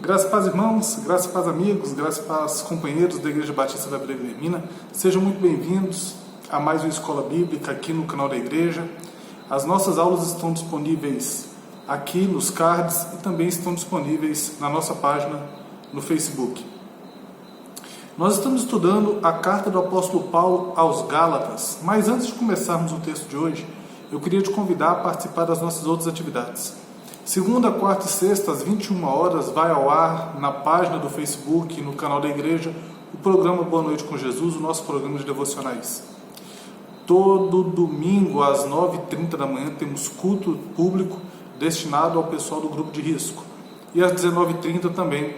Graças a paz, irmãos, graças a paz, amigos, graças a paz, companheiros da Igreja Batista da Vila Guilhermina. Sejam muito bem-vindos a mais uma Escola Bíblica aqui no canal da Igreja. As nossas aulas estão disponíveis aqui nos cards e também estão disponíveis na nossa página no Facebook. Nós estamos estudando a carta do apóstolo Paulo aos Gálatas, mas antes de começarmos o texto de hoje, eu queria te convidar a participar das nossas outras atividades. Segunda, quarta e sexta, às 21 horas, vai ao ar na página do Facebook e no canal da igreja o programa Boa Noite com Jesus, o nosso programa de devocionais. Todo domingo, às 9h30 da manhã, temos culto público destinado ao pessoal do grupo de risco. E às 19h30 também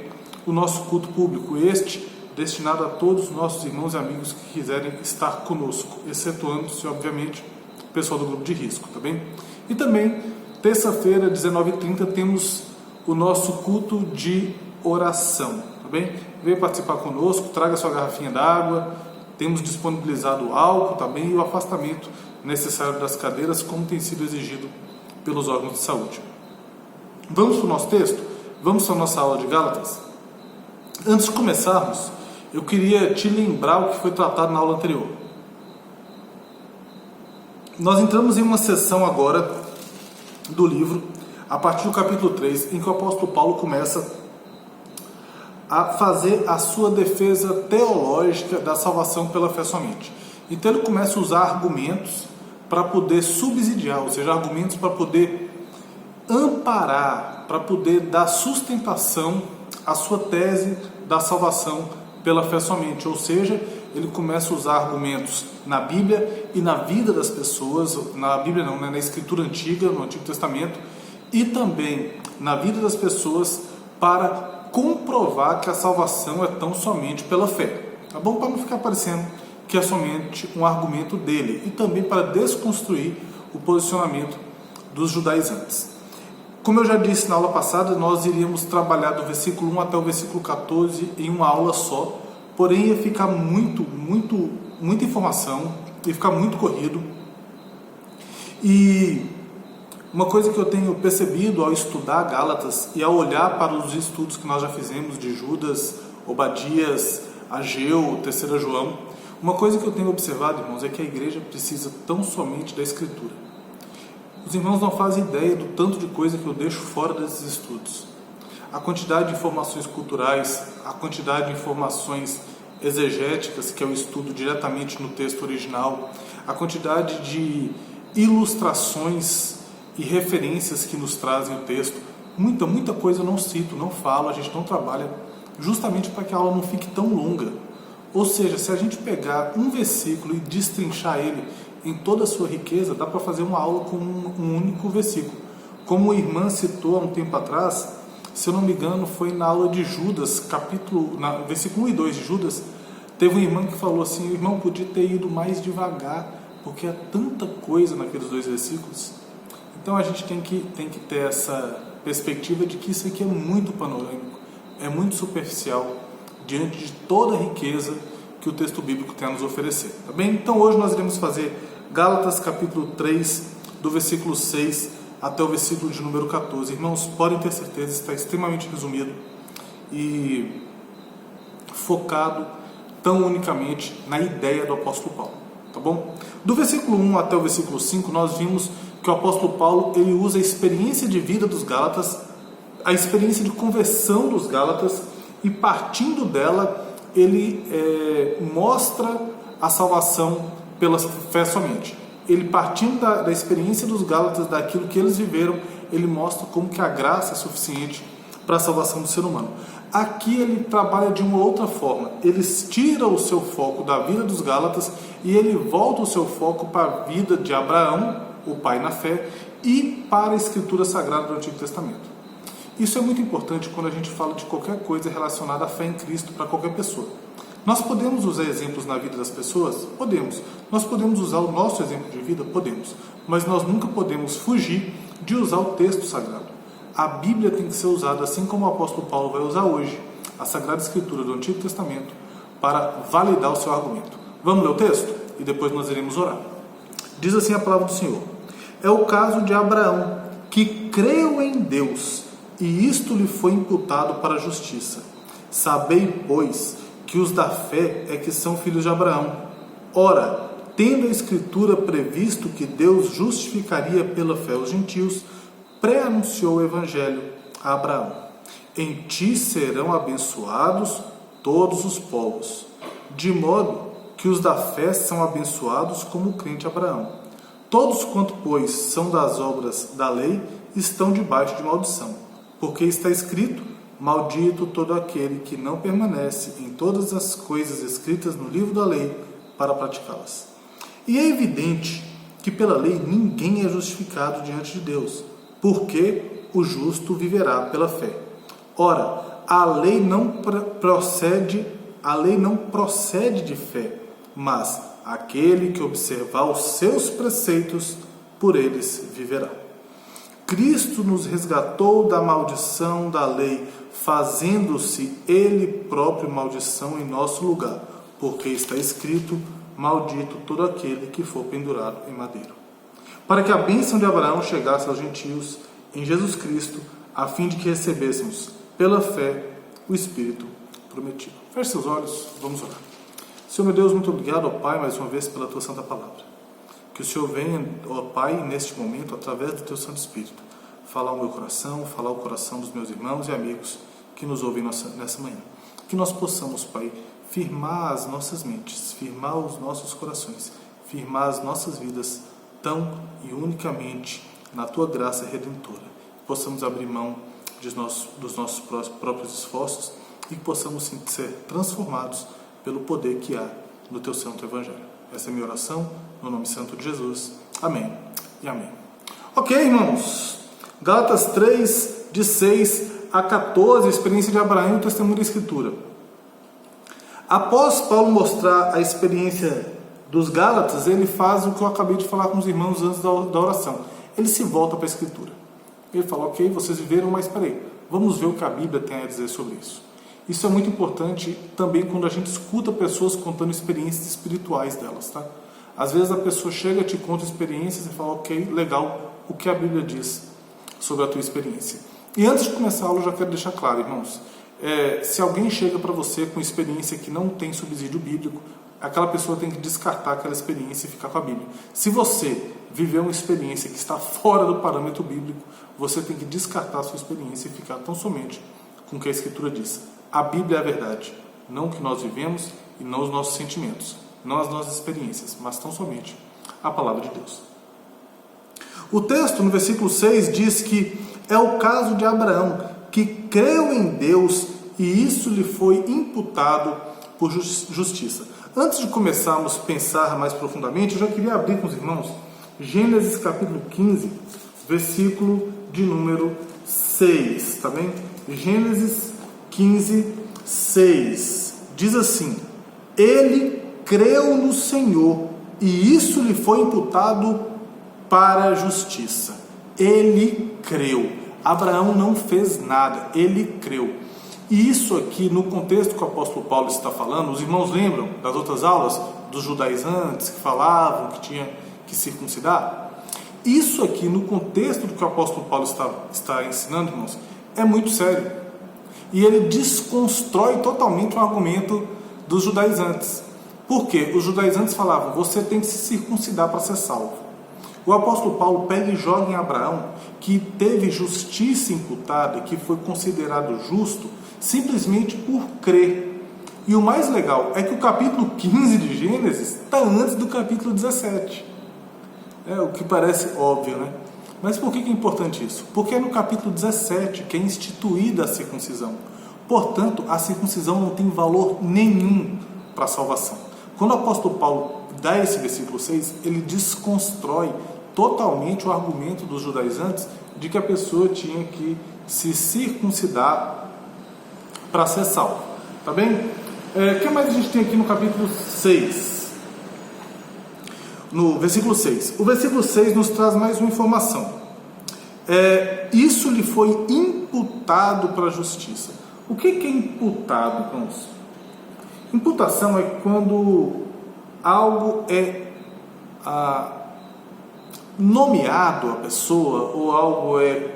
o nosso culto público, destinado a todos os nossos irmãos e amigos que quiserem estar conosco, excetuando-se, obviamente, o pessoal do grupo de risco, tá bem? E também, terça-feira, 19h30, temos o nosso culto de oração, tá bem? Venha participar conosco, traga sua garrafinha d'água, temos disponibilizado o álcool também e o afastamento necessário das cadeiras, como tem sido exigido pelos órgãos de saúde. Vamos para o nosso texto? Vamos para a nossa aula de Gálatas? Antes de começarmos, eu queria te lembrar o que foi tratado na aula anterior. Nós entramos em uma sessão agora do livro, a partir do capítulo 3, em que o apóstolo Paulo começa a fazer a sua defesa teológica da salvação pela fé somente. Então ele começa a usar argumentos para poder subsidiar, ou seja, argumentos para poder amparar, para poder dar sustentação à sua tese da salvação pela fé somente, ou seja, ele começa a usar argumentos na Bíblia e na vida das pessoas, na Bíblia não, né? Na Escritura Antiga, no Antigo Testamento, e também na vida das pessoas para comprovar que a salvação é tão somente pela fé, tá bom? Para não ficar parecendo que é somente um argumento dele, e também para desconstruir o posicionamento dos judaizantes. Como eu já disse na aula passada, nós iríamos trabalhar do versículo 1 até o versículo 14 em uma aula só, porém ia ficar muita informação, ia ficar muito corrido. E uma coisa que eu tenho percebido ao estudar Gálatas e ao olhar para os estudos que nós já fizemos de Judas, Obadias, Ageu, 3 João, uma coisa que eu tenho observado, irmãos, é que a igreja precisa tão somente da Escritura. Os irmãos não fazem ideia do tanto de coisa que eu deixo fora desses estudos. A quantidade de informações culturais, a quantidade de informações exegéticas, que é o estudo diretamente no texto original, a quantidade de ilustrações e referências que nos trazem o texto, muita coisa eu não cito, não falo, a gente não trabalha, justamente para que a aula não fique tão longa. Ou seja, se a gente pegar um versículo e destrinchar ele em toda a sua riqueza, dá para fazer uma aula com um único versículo. Como a irmã citou há um tempo atrás, se eu não me engano, foi na aula de Judas, versículo 1 e 2 de Judas, teve uma irmã que falou assim: o irmão podia ter ido mais devagar, porque há tanta coisa naqueles 2 versículos. Então a gente tem que ter essa perspectiva de que isso aqui é muito panorâmico, é muito superficial, diante de toda a riqueza que o texto bíblico tem a nos oferecer. Tá bem? Então hoje nós iremos fazer Gálatas capítulo 3, do versículo 6 até o versículo de número 14. Irmãos, podem ter certeza, está extremamente resumido e focado tão unicamente na ideia do apóstolo Paulo. Tá bom? Do versículo 1 até o versículo 5, nós vimos que o apóstolo Paulo ele usa a experiência de vida dos Gálatas, a experiência de conversão dos Gálatas, e partindo dela, ele mostra a salvação pela fé somente. Ele, partindo da experiência dos Gálatas, daquilo que eles viveram, ele mostra como que a graça é suficiente para a salvação do ser humano. Aqui ele trabalha de uma outra forma. Ele tira o seu foco da vida dos Gálatas e ele volta o seu foco para a vida de Abraão, o pai na fé, e para a Escritura Sagrada do Antigo Testamento. Isso é muito importante quando a gente fala de qualquer coisa relacionada à fé em Cristo para qualquer pessoa. Nós podemos usar exemplos na vida das pessoas? Podemos. Nós podemos usar o nosso exemplo de vida? Podemos. Mas nós nunca podemos fugir de usar o texto sagrado. A Bíblia tem que ser usada assim como o apóstolo Paulo vai usar hoje, a Sagrada Escritura do Antigo Testamento, para validar o seu argumento. Vamos ler o texto? E depois nós iremos orar. Diz assim a palavra do Senhor: é o caso de Abraão, que creu em Deus e isto lhe foi imputado para a justiça. Sabei, pois, que os da fé é que são filhos de Abraão. Ora, tendo a Escritura previsto que Deus justificaria pela fé os gentios, pré-anunciou o Evangelho a Abraão. Em ti serão abençoados todos os povos, de modo que os da fé são abençoados como o crente Abraão. Todos quanto, pois, são das obras da lei, estão debaixo de maldição, porque está escrito: maldito todo aquele que não permanece em todas as coisas escritas no livro da lei para praticá-las. E é evidente que pela lei ninguém é justificado diante de Deus, porque o justo viverá pela fé. Ora, a lei não procede de fé, mas aquele que observar os seus preceitos, por eles viverá. Cristo nos resgatou da maldição da lei, fazendo-se Ele próprio maldição em nosso lugar, porque está escrito: maldito todo aquele que for pendurado em madeiro. Para que a bênção de Abraão chegasse aos gentios em Jesus Cristo, a fim de que recebêssemos, pela fé, o Espírito prometido. Feche seus olhos, vamos orar. Senhor meu Deus, muito obrigado, ó Pai, mais uma vez pela Tua Santa Palavra. Que o Senhor venha, ó Pai, neste momento, através do Teu Santo Espírito, falar ao meu coração, falar ao coração dos meus irmãos e amigos que nos ouvem nessa manhã. Que nós possamos, Pai, firmar as nossas mentes, firmar os nossos corações, firmar as nossas vidas tão e unicamente na Tua graça redentora. Que possamos abrir mão dos nossos próprios esforços e que possamos sim, ser transformados pelo poder que há no Teu Santo Evangelho. Essa é a minha oração, no nome santo de Jesus. Amém e amém. Ok, irmãos. Gálatas 3, de 6 a 14, a experiência de Abraão e o testemunho da Escritura. Após Paulo mostrar a experiência dos Gálatas, ele faz o que eu acabei de falar com os irmãos antes da oração. Ele se volta para a Escritura. Ele fala: ok, vocês viveram, mas peraí, vamos ver o que a Bíblia tem a dizer sobre isso. Isso é muito importante também quando a gente escuta pessoas contando experiências espirituais delas, tá? Às vezes a pessoa chega, te conta experiências e fala: ok, legal, o que a Bíblia diz sobre a tua experiência. E antes de começar a aula, eu já quero deixar claro, irmãos, se alguém chega para você com experiência que não tem subsídio bíblico, aquela pessoa tem que descartar aquela experiência e ficar com a Bíblia. Se você viveu uma experiência que está fora do parâmetro bíblico, você tem que descartar a sua experiência e ficar tão somente com o que a Escritura diz. A Bíblia é a verdade, não o que nós vivemos e não os nossos sentimentos, não as nossas experiências, mas tão somente a palavra de Deus. O texto, no versículo 6, diz que é o caso de Abraão, que creu em Deus e isso lhe foi imputado por justiça. Antes de começarmos a pensar mais profundamente, eu já queria abrir com os irmãos Gênesis capítulo 15, versículo de número 6, tá bem? Gênesis 15, 6, diz assim: ele creu no Senhor e isso lhe foi imputado para a justiça. Ele creu. Abraão não fez nada, ele creu. E isso aqui, no contexto que o apóstolo Paulo está falando, os irmãos lembram das outras aulas dos judaizantes que falavam que tinha que circuncidar? Isso aqui, no contexto do que o apóstolo Paulo está ensinando, irmãos, é muito sério. E ele desconstrói totalmente o argumento dos judaizantes. Por quê? Os judaizantes falavam: você tem que se circuncidar para ser salvo. O apóstolo Paulo pega e joga em Abraão, que teve justiça imputada, que foi considerado justo, simplesmente por crer. E o mais legal é que o capítulo 15 de Gênesis está antes do capítulo 17. O que parece óbvio, né? Mas por que é importante isso? Porque é no capítulo 17 que é instituída a circuncisão. Portanto, a circuncisão não tem valor nenhum para a salvação. Quando o apóstolo Paulo dá esse versículo 6, ele desconstrói totalmente o argumento dos judaizantes de que a pessoa tinha que se circuncidar para ser salvo. Tá bem? O que mais a gente tem aqui no capítulo 6? No versículo 6. O versículo 6 nos traz mais uma informação. Isso lhe foi imputado para a justiça. O que é imputado, irmãos? Imputação é quando algo é nomeado à pessoa, ou algo é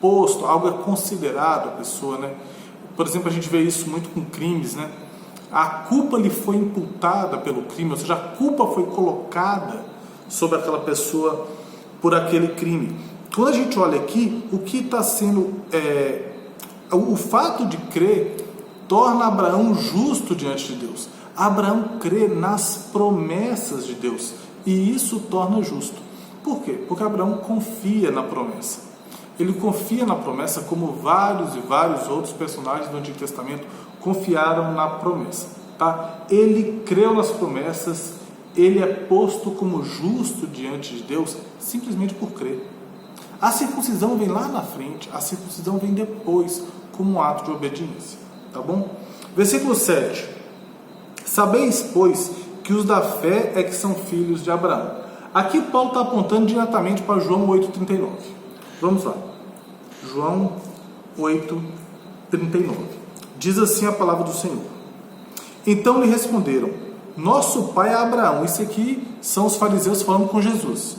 posto, algo é considerado a pessoa, né? Por exemplo, a gente vê isso muito com crimes, né? A culpa lhe foi imputada pelo crime, ou seja, a culpa foi colocada sobre aquela pessoa por aquele crime. Quando a gente olha aqui, o que está sendo... o fato de crer torna Abraão justo diante de Deus. Abraão crê nas promessas de Deus e isso torna justo. Por quê? Porque Abraão confia na promessa. Ele confia na promessa como vários e vários outros personagens do Antigo Testamento confiaram na promessa. Tá? Ele creu nas promessas, ele é posto como justo diante de Deus simplesmente por crer. A circuncisão vem lá na frente, a circuncisão vem depois, como um ato de obediência. Tá bom? Versículo 7. Sabeis, pois, que os da fé é que são filhos de Abraão. Aqui Paulo está apontando diretamente para João 8,39. Vamos lá. João 8,39. Diz assim a palavra do Senhor. Então lhe responderam, nosso pai é Abraão. Isso aqui são os fariseus falando com Jesus.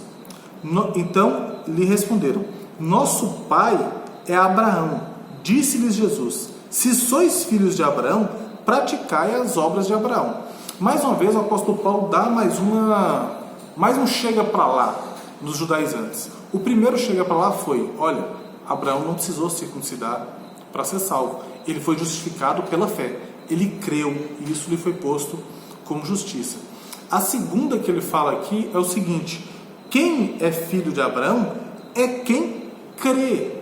Então lhe responderam, nosso pai é Abraão. Disse-lhes Jesus, se sois filhos de Abraão, praticai as obras de Abraão. Mais uma vez o apóstolo Paulo dá mais um chega para lá nos judaizantes. O primeiro chega para lá foi, olha, Abraão não precisou circuncidar para ser salvo. Ele foi justificado pela fé. Ele creu e isso lhe foi posto como justiça. A segunda que ele fala aqui é o seguinte, quem é filho de Abraão é quem crê,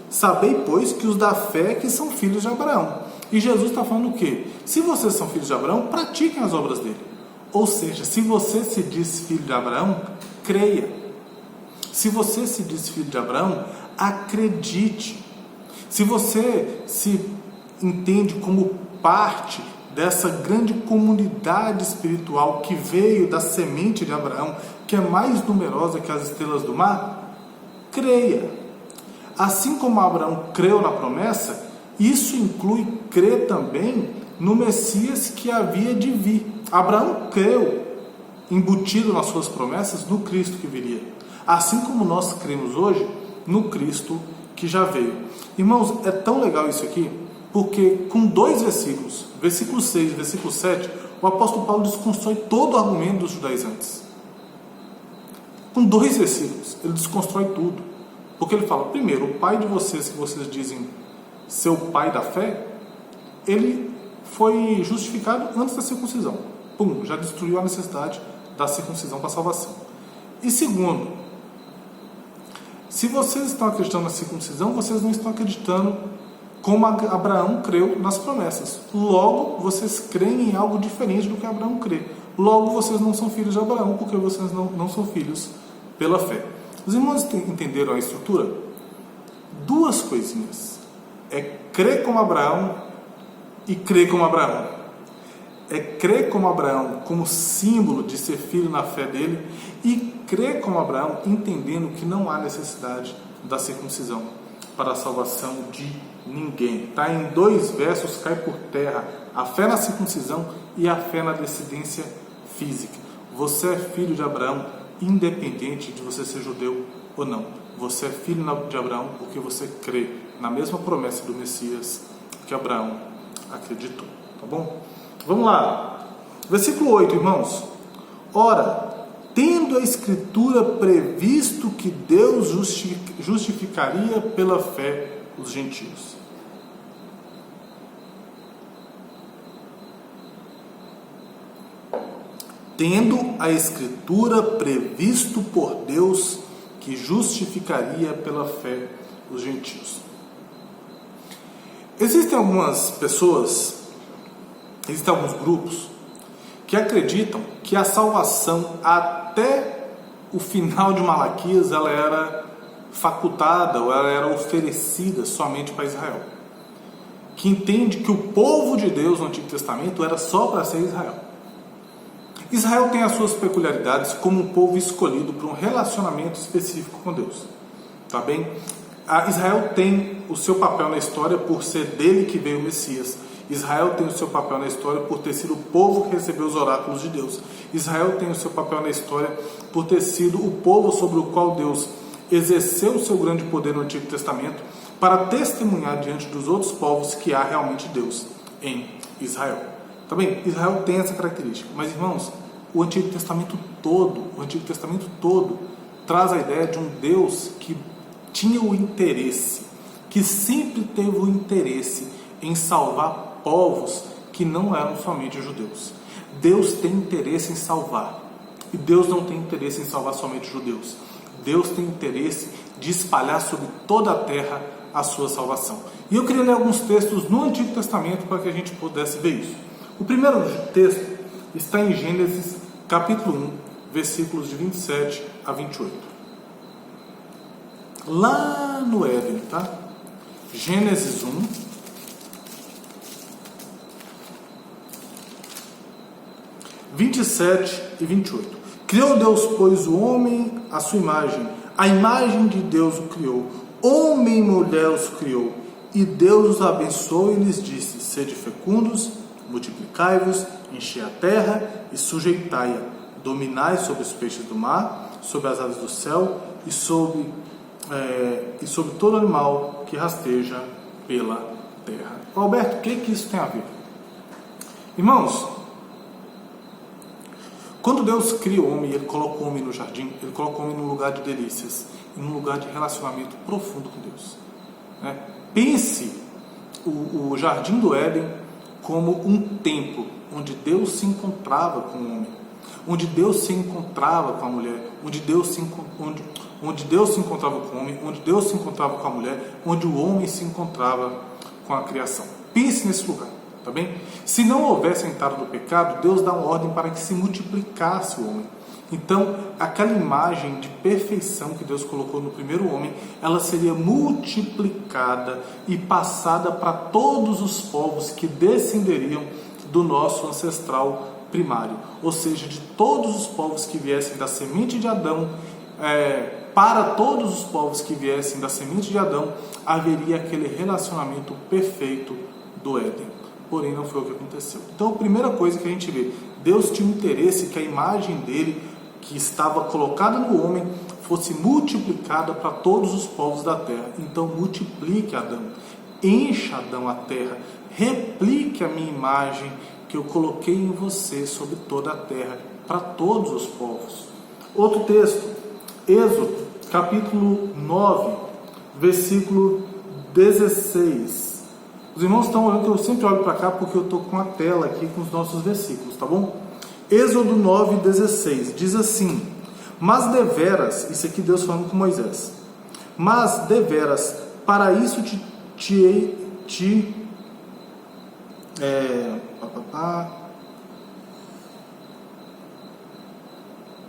sabei, pois, que os da fé que são filhos de Abraão. E Jesus está falando o quê? Se vocês são filhos de Abraão, pratiquem as obras dele. Ou seja, se você se diz filho de Abraão, creia. Se você se diz filho de Abraão, acredite. Se você se entende como parte dessa grande comunidade espiritual que veio da semente de Abraão, que é mais numerosa que as estrelas do mar, creia. Assim como Abraão creu na promessa, isso inclui crer também no Messias que havia de vir. Abraão creu, embutido nas suas promessas, no Cristo que viria. Assim como nós cremos hoje no Cristo que já veio. Irmãos, é tão legal isso aqui, porque com 2 versículos, versículo 6 e versículo 7, o apóstolo Paulo desconstrói todo o argumento dos judaizantes. Com 2 versículos, ele desconstrói tudo. Porque ele fala, primeiro, o pai de vocês, que vocês dizem ser o pai da fé, ele foi justificado antes da circuncisão. Pum, já destruiu a necessidade da circuncisão para a salvação. E segundo, se vocês estão acreditando na circuncisão, vocês não estão acreditando como Abraão creu nas promessas. Logo, vocês creem em algo diferente do que Abraão crê. Logo, vocês não são filhos de Abraão, porque vocês não são filhos pela fé. Os irmãos entenderam a estrutura? 2 coisinhas. É crer como Abraão e crer como Abraão. É crer como Abraão, como símbolo de ser filho na fé dele, e crer como Abraão, entendendo que não há necessidade da circuncisão para a salvação de ninguém. Está em 2 versos, cai por terra a fé na circuncisão e a fé na descendência física. Você é filho de Abraão, independente de você ser judeu ou não. Você é filho de Abraão porque você crê na mesma promessa do Messias que Abraão acreditou. Tá bom? Vamos lá. Versículo 8, irmãos. Ora, tendo a Escritura previsto que Deus justificaria pela fé os gentios. Tendo a Escritura previsto por Deus que justificaria pela fé os gentios. Existem algumas pessoas, existem alguns grupos que acreditam que a salvação até o final de Malaquias ela era facultada ou ela era oferecida somente para Israel. Que entende que o povo de Deus no Antigo Testamento era só para ser Israel. Israel tem as suas peculiaridades como um povo escolhido para um relacionamento específico com Deus. Tá bem? Israel tem o seu papel na história por ser dele que veio o Messias. Israel tem o seu papel na história por ter sido o povo que recebeu os oráculos de Deus. Israel tem o seu papel na história por ter sido o povo sobre o qual Deus exerceu o seu grande poder no Antigo Testamento para testemunhar diante dos outros povos que há realmente Deus em Israel. Tá bem? Israel tem essa característica, mas irmãos, o Antigo Testamento todo traz a ideia de um Deus que tinha o interesse, que sempre teve o interesse em salvar povos que não eram somente judeus. Deus tem interesse em salvar, e Deus não tem interesse em salvar somente judeus. Deus tem interesse de espalhar sobre toda a terra a sua salvação. E eu queria ler alguns textos no Antigo Testamento para que a gente pudesse ver isso. O primeiro texto está em Gênesis capítulo 1, versículos de 27 a 28. Lá no Éden, tá? Gênesis 1, vinte e 27 e 28. Criou Deus, pois, o homem à sua imagem, a imagem de Deus o criou, homem e mulher os criou, e Deus os abençoou e lhes disse: sede fecundos, multiplicai-vos, enchei a terra e sujeitai-a, dominai sobre os peixes do mar, sobre as aves do céu e sobre todo animal que rasteja pela terra. Alberto, o que isso tem a ver? Irmãos, quando Deus cria o homem, Ele coloca o homem no jardim, Ele coloca o homem num lugar de delícias, num lugar de relacionamento profundo com Deus. Pense o jardim do Éden como um templo onde Deus se encontrava com o homem, onde Deus se encontrava com a mulher, onde Deus se encontrava com o homem, onde Deus se encontrava com a mulher, onde o homem se encontrava com a criação. Pense nesse lugar. Tá bem? Se não houvesse a entrada do pecado, Deus dá uma ordem para que se multiplicasse o homem. Então, aquela imagem de perfeição que Deus colocou no primeiro homem, ela seria multiplicada e passada para todos os povos que descenderiam do nosso ancestral primário. Ou seja, de todos os povos que viessem da semente de Adão, para todos os povos que viessem da semente de Adão, haveria aquele relacionamento perfeito do Éden. Porém, não foi o que aconteceu. Então, a primeira coisa que a gente vê, Deus tinha interesse que a imagem dele, que estava colocada no homem, fosse multiplicada para todos os povos da terra. Então, multiplique Adão, encha Adão a terra, replique a minha imagem que eu coloquei em você sobre toda a terra, para todos os povos. Outro texto, Êxodo, capítulo 9, versículo 16. Os irmãos estão olhando que eu sempre olho para cá porque eu estou com a tela aqui com os nossos versículos, tá bom? Êxodo 9:16 diz assim: mas deveras, isso aqui Deus falando com Moisés, mas deveras, para isso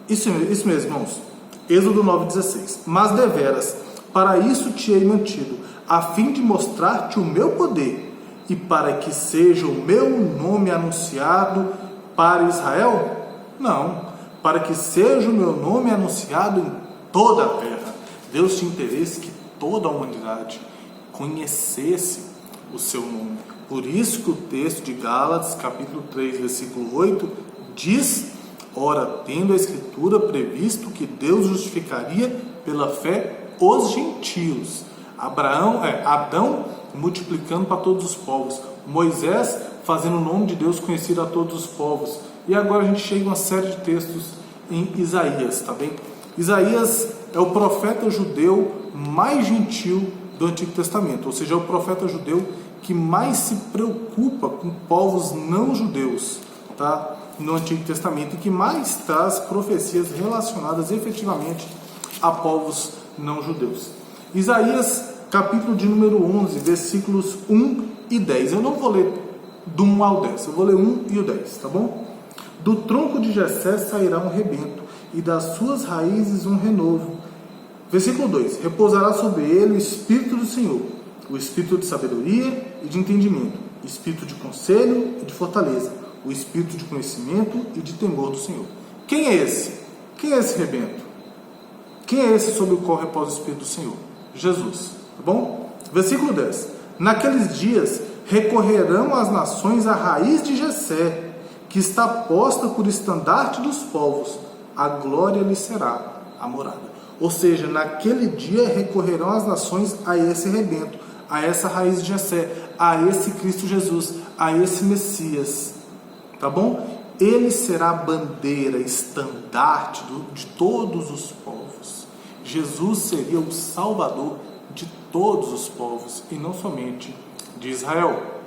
isso mesmo, irmãos. Êxodo 9:16. Mas deveras, para isso te hei mantido, a fim de mostrar-te o meu poder, e para que seja o meu nome anunciado para Israel? Não, para que seja o meu nome anunciado em toda a terra. Deus tinha interesse que toda a humanidade conhecesse o seu nome. Por isso que o texto de Gálatas, capítulo 3, versículo 8, diz: ora, tendo a Escritura previsto que Deus justificaria pela fé os gentios. Adão multiplicando para todos os povos, Moisés fazendo o nome de Deus conhecido a todos os povos. E agora a gente chega a uma série de textos em Isaías, tá bem? Isaías é o profeta judeu mais gentil do Antigo Testamento, ou seja, é o profeta judeu que mais se preocupa com povos não judeus, tá? No Antigo Testamento, e que mais traz profecias relacionadas efetivamente a povos não judeus. Isaías, capítulo de número 11, versículos 1 e 10. Eu não vou ler do 1 ao 10, eu vou ler 1 e o 10, tá bom? Do tronco de Jessé sairá um rebento, e das suas raízes um renovo. Versículo 2: repousará sobre ele o Espírito do Senhor, o Espírito de sabedoria e de entendimento, Espírito de conselho e de fortaleza, o Espírito de conhecimento e de temor do Senhor. Quem é esse? Quem é esse rebento? Quem é esse sobre o qual repousa o Espírito do Senhor? Jesus, tá bom? Versículo 10: naqueles dias recorrerão as nações à raiz de Jessé, que está posta por estandarte dos povos, a glória lhe será a morada. Ou seja, naquele dia recorrerão as nações a esse rebento, a essa raiz de Jessé, a esse Cristo Jesus, a esse Messias. Tá bom? Ele será bandeira, estandarte de todos os povos. Jesus seria o Salvador de todos os povos e não somente de Israel.